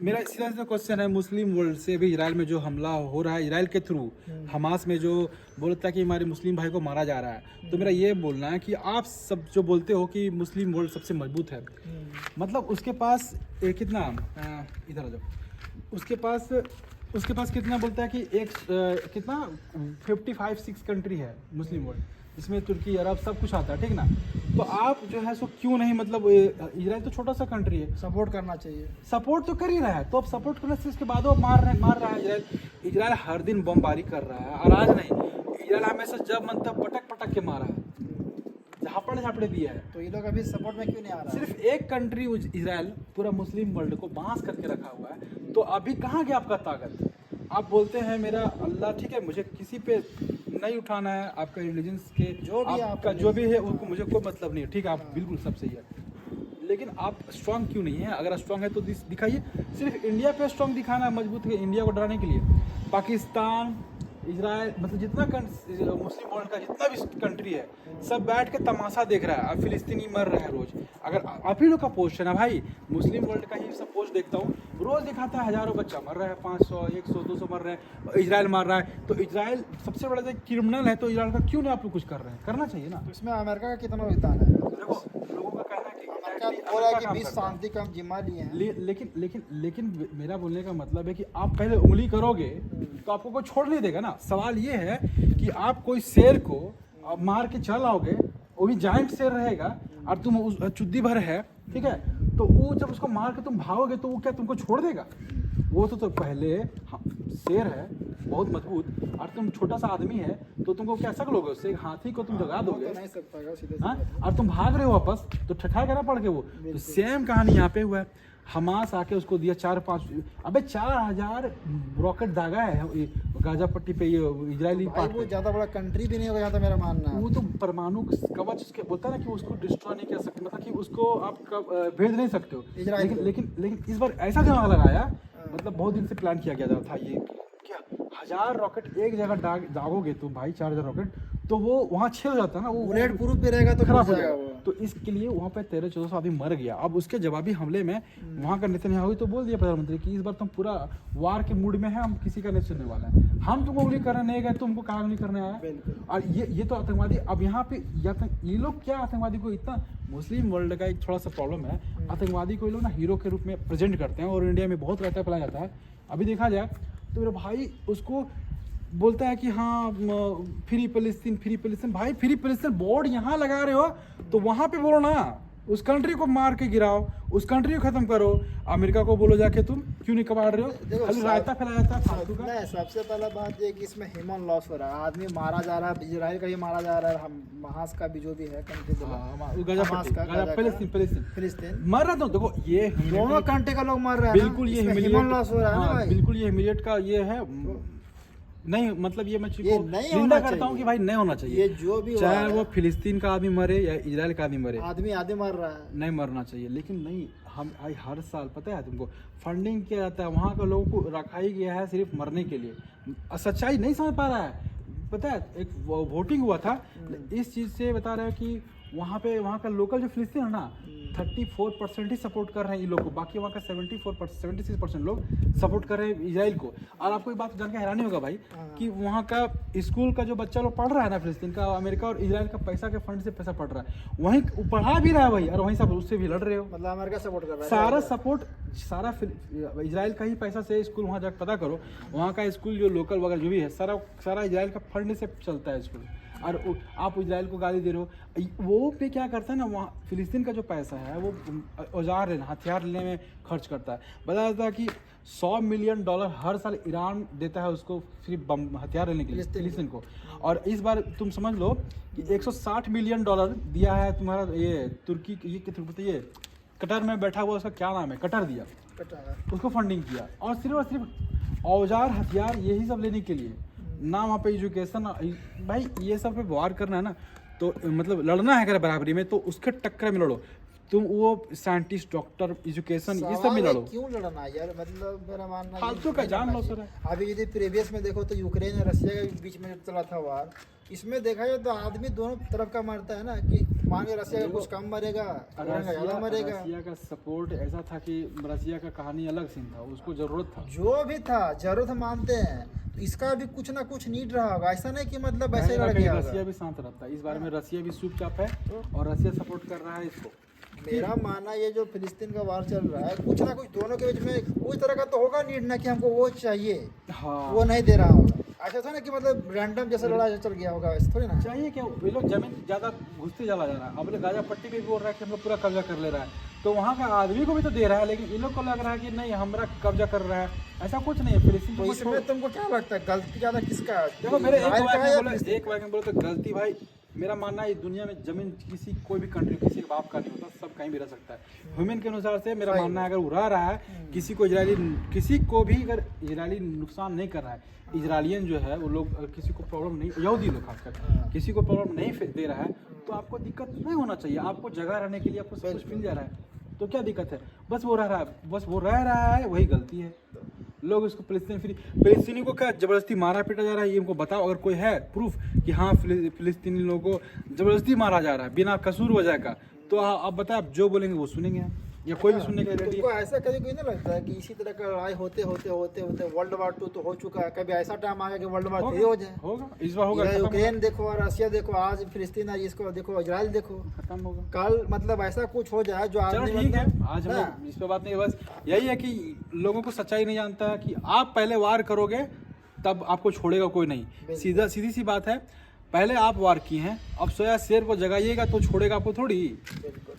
मेरा सीधा सीधा क्वेश्चन है, मुस्लिम वर्ल्ड से भी इजराइल में जो हमला हो रहा है इजराइल के थ्रू, हमास में जो बोलता है कि हमारे मुस्लिम भाई को मारा जा रहा है, तो मेरा ये बोलना है कि आप सब जो बोलते हो कि मुस्लिम वर्ल्ड सबसे मजबूत है, मतलब उसके पास कितना इधर आ जाओ, उसके पास कितना बोलता है कि कितना 55-6 कंट्री है मुस्लिम वर्ल्ड, इसमें तुर्की अरब सब कुछ आता है, ठीक ना। तो आप जो है सो क्यों नहीं, मतलब इजराइल तो छोटा सा कंट्री है, सपोर्ट करना चाहिए। सपोर्ट तो कर ही रहा है, तो अब सपोर्ट करने से इसके बाद वो मार रहा है इजराइल हर दिन बमबारी कर रहा है, और आज नहीं, इजराइल हमेशा जब मन तब पटक के मारा है, झापड़े दिया है। तो ये लोग अभी सपोर्ट में क्यों नहीं आ रहा है? सिर्फ एक कंट्री इजराइल पूरा मुस्लिम वर्ल्ड को बांस करके रखा हुआ है, तो अभी कहाँ गया आपका ताकत? आप बोलते हैं मेरा अल्लाह, ठीक है, मुझे किसी पे नहीं उठाना है, आपका रिलीजन्स के आपका जो भी है उनको मुझे कोई मतलब नहीं है, ठीक है, आप बिल्कुल सब सही है, लेकिन आप स्ट्रांग क्यों नहीं है? अगर स्ट्रांग है तो दिखाइए। सिर्फ इंडिया पे स्ट्रांग दिखाना है, मजबूत है इंडिया को डराने के लिए। पाकिस्तान, इजराइल, मतलब जितना मुस्लिम वर्ल्ड का जितना भी कंट्री है, सब बैठ के तमाशा देख रहा है। अब फिलिस्तीनी मर रहे हैं रोज, अगर आप ही लोग का पोस्ट है ना भाई, मुस्लिम वर्ल्ड का ही सब पोस्ट देखता हूँ, रोज दिखाता है हजारों बच्चा मर रहा है, 500 100 200 मर रहे हैं, इजराइल मार रहा है। तो इजराइल सबसे बड़ा जो क्रिमिनल है, तो इजराइल का क्यों नहीं आप लोग कुछ कर रहे हैं? करना चाहिए ना। तो इसमें अमेरिका का कितना योगदान है? देखो, लोगों का कहना है कि बोला कि विश्व शांति का जिम्मा लिए हैं, लेकिन मेरा बोलने का मतलब है कि आप पहले उंगली करोगे तो आपको कोई छोड़ नहीं देगा ना। सवाल ये है कि आप कोई शेर को मार के चल आओगे, वो भी जाइंट शेर रहेगा, और तुम उस चुद्दी भर है, ठीक है, तो वो जब उसको मार के तुम भागोगे तो वो क्या तुमको छोड़ देगा? वो तो पहले शेर है बहुत मजबूत, और तुम छोटा सा आदमी है, तो तुमको क्या सक लोगे उससे? एक हाथी को तुम जगा दोगे, तो नहीं सकता सीधे हाँ, और तुम भाग रहे हो वापस, तो ठठा करना पड़ गया। वो तो सेम कहानी यहाँ पे हुआ है। हमास आके उसको दिया 4,000 रॉकेट दागा है गाजा पट्टी पे, ये इजरायली पार्ट। वो ज्यादा बड़ा कंट्री भी नहीं होगा, यहाँ तो मेरा मानना है। वो तो परमाणु कवच उसके बोलता है ना कि उसको डिस्ट्रॉय नहीं कर सकते, मतलब कि उसको आप भेज नहीं सकते हो। लेकिन इस बार ऐसा दिमाग लगाया, मतलब बहुत दिन से प्लान किया गया था ये, क्या 1000 रॉकेट एक जगह दागोगे तुम भाई, 4000 रॉकेट, तो वो वहाँ छेद हो जाता है ना, वो बुलेट प्रूफ भी रहेगा तो खराब हो जाएगा। तो इसके लिए वहाँ पे 1300-1400 आदमी मर गया। अब उसके जवाबी हमले में वहाँ का नेतन्याहू तो बोल दिया प्रधानमंत्री कि इस बार तुम पूरा वार के मूड में है, हम किसी का नहीं सुनने वाला है, हम तुमको उंगली करने नहीं गए, तुमको कहाँ उंगली करने आया? और ये तो आतंकवादी। अब यहाँ पे ये लोग क्या आतंकवादी को इतना, मुस्लिम वर्ल्ड का एक थोड़ा सा प्रॉब्लम है, आतंकवादी को ये लोग ना हीरो के रूप में प्रेजेंट करते हैं, और इंडिया में बहुत रहता फैलाया जाता है। अभी देखा जाए तो मेरा भाई उसको बोलता है कि हाँ फ्री पैलेस्टीन, भाई फ्री पैलेस्टीन बोर्ड यहाँ लगा रहे हो तो वहाँ पे बोलो ना, उस कंट्री को मार के गिराओ, उस कंट्री को खत्म करो। अमेरिका को बोलो जाके तुम क्यों नहीं कबाड़ रहे हो, खाली रायता फैलाया था फालतू का। नहीं, सबसे पहला बात ये कि इसमें ह्यूमन लॉस हो रहा है, आदमी मारा जा रहा है, इजराइल का ही मारा जा रहा है, हमास का भी जो भी है कंट्री, फिलिस्तीन मर रहा था। देखो ये दोनों कंट्री का लोग मर रहे हैं, बिल्कुल ये ह्यूमन लॉस हो रहा है ना, बिल्कुल ये ह्यूमिलिएट का ये है नहीं, मतलब ये मैं निंदा करता हूँ कि भाई नहीं होना चाहिए। ये जो भी चाहे वो फिलिस्तीन का आदमी मरे या इजराइल का आदमी मरे, आदमी मर रहा है, नहीं मरना चाहिए। लेकिन नहीं, हम हर साल पता है तुमको फंडिंग किया जाता है, वहाँ के लोगों को रखा ही गया है सिर्फ मरने के लिए। सच्चाई नहीं समझ पा रहा है। पता है एक वोटिंग हुआ था, इस चीज़ से बता रहे हैं कि वहाँ का लोकल जो फिलिस्तीन है ना, 34% ही सपोर्ट कर रहे हैं इन लोग को, बाकी वहाँ का 76% लोग सपोर्ट कर रहे हैं इजराइल को। और आपको एक बात जान के हैरानी होगा भाई कि वहाँ का स्कूल का जो बच्चा लोग पढ़ रहा है ना फिलिस्तीन का, अमेरिका और इजराइल का पैसा के फंड से पैसा पढ़ रहा है, वहीं पढ़ा भी रहा है वही, और वहीं सब उससे भी लड़ रहे हो। मतलब अमेरिका सपोर्ट कर रहा है, सारा सपोर्ट सारा इजराइल का ही पैसा से स्कूल, वहाँ जाकर पता करो, वहाँ का स्कूल जो लोकल वगैरह जो भी है सारा इजराइल का फंड से चलता है स्कूल। और आप इजराइल को गाली दे रहे हो। वो पे क्या करता है ना, वहाँ फिलिस्तीन का जो पैसा है वो औजार लेना, हथियार लेने में खर्च करता है। बताया जाता है कि $100 मिलियन हर साल ईरान देता है उसको सिर्फ हथियार लेने के लिए फिलिस्तीन को। और इस बार तुम समझ लो कि $160 मिलियन दिया है तुम्हारा ये तुर्की, ये कतर में बैठा हुआ, उसका क्या नाम है, कतर दिया, उसको फंडिंग किया, और सिर्फ औजार हथियार यही सब लेने के लिए ना। वहाँ पे एजुकेशन, भाई ये सब पे वार करना है ना, तो मतलब लड़ना है अगर बराबरी में तो उसके टक्कर में लड़ो। तुम वो साइंटिस्ट, डॉक्टर, एजुकेशन ये सब में सवाल है, लड़ो। क्यों लड़ना यार, मतलब मेरा मानना ये फालतू का नहीं जान लड़ना लो चाहिए। सर। अभी यदि प्रीवियस में देखो तो यूक्रेन और रशिया के बीच में चला था वार, इसमें देखा जाए तो आदमी दोनों तरफ का मरता है ना, कि मान के रशिया का कुछ कम मरेगा, यूक्रेन का ज्यादा मरेगा। रसिया का सपोर्ट ऐसा था कि रसिया का कहानी अलग सीन था, उसको जरूरत था। जो भी था जरूरत मानते हैं, तो इसका भी कुछ ना कुछ नीड रहा होगा, ऐसा नहीं कि मतलब ऐसे कहीं ना लड़ कहीं गया रसिया होगा। भी शांत रहता है, इस बारे में रसिया भी चुपचाप है और रसिया सपोर्ट कर रहा है इसको। मेरा मानना ये जो फिलिस्तीन का वार चल रहा है, कुछ ना कुछ दोनों के बीच में कोई तरह का तो होगा नीड ना, कि हमको वो चाहिए, हाँ वो नहीं दे रहा होगा। ऐसा था ना कि मतलब रैंडम जैसा लड़ाई चल गया होगा, वैसे थोड़ी ना। चाहिए क्या, ये लोग जमीन ज़्यादा घुसते चला जा रहा है। अब लोग गाजा पट्टी पे भी बोल रहा है कि हम लोग पूरा कब्जा कर ले रहा है, तो वहाँ का आदमी को भी तो दे रहा है, लेकिन इन लोग को लग रहा है कि नहीं हमारा कब्जा कर रहा है। ऐसा कुछ नहीं है। फिलिस्तीन तो को इसमें तुमको क्या लगता है गलती ज्यादा किसका है? देखो, मेरे इजराइल का है या फिलिस्तीन एक वाक्य में बोले तो गलती भाई, मेरा मानना है इस दुनिया में जमीन किसी कोई भी कंट्री किसी के बाप का नहीं होता, सब कहीं भी रह सकता है। ह्यूमन के अनुसार से मेरा सही मानना है, अगर वो रह रहा है, किसी को किसी को भी अगर इजरायली नुकसान नहीं कर रहा है, इजरायलियन जो है वो लोग अगर किसी को प्रॉब्लम नहीं, यहूदी लोग खासकर किसी को प्रॉब्लम नहीं दे रहा है, तो आपको दिक्कत नहीं होना चाहिए। आपको जगह रहने के लिए आपको सब कुछ मिल जा रहा है, तो क्या दिक्कत है? बस वो रह रहा है, बस वो रह रहा है, वही गलती है। लोग इसको फिलिस्तीनी को क्या जबरदस्ती मारा पीटा जा रहा है, ये इनको बताओ। अगर कोई है प्रूफ कि हाँ फिलिस्तीनी लोगों को जबरदस्ती मारा जा रहा है बिना कसूर वजह का, तो आप बताएं, आप जो बोलेंगे वो सुनेंगे हम, या कोई भी सुनने के लिए रेडी तुमको है। ऐसा कभी कोई नहीं लगता है कि इसी तरह का लड़ाई होते होते वर्ल्ड वार 2 तो हो चुका है, कभी ऐसा टाइम आ गया कि वर्ल्ड वार 3 हो जाए? होगा, इस बार होगा, इधर खत्म यूक्रेन देखो, रशिया देखो, आज फिलिस्तीन, आज इसको देखो, इजराइल देखो, खत्म होगा। कल मतलब ऐसा कुछ हो जाए जो चलो आदमी ठीक है, मतलब आज हम हाँ, लोग इस पे बात नहीं, बस यही है कि लोगों को सच्चाई नहीं जानता है कि आप पहले वार करोगे तब आपको छोड़ेगा कोई नहीं। सीधी सी बात है, पहले आप वार किए हैं, अब सोया शेर को जगाइएगा तो छोड़ेगा आपको थोड़ी। बिल्कुल।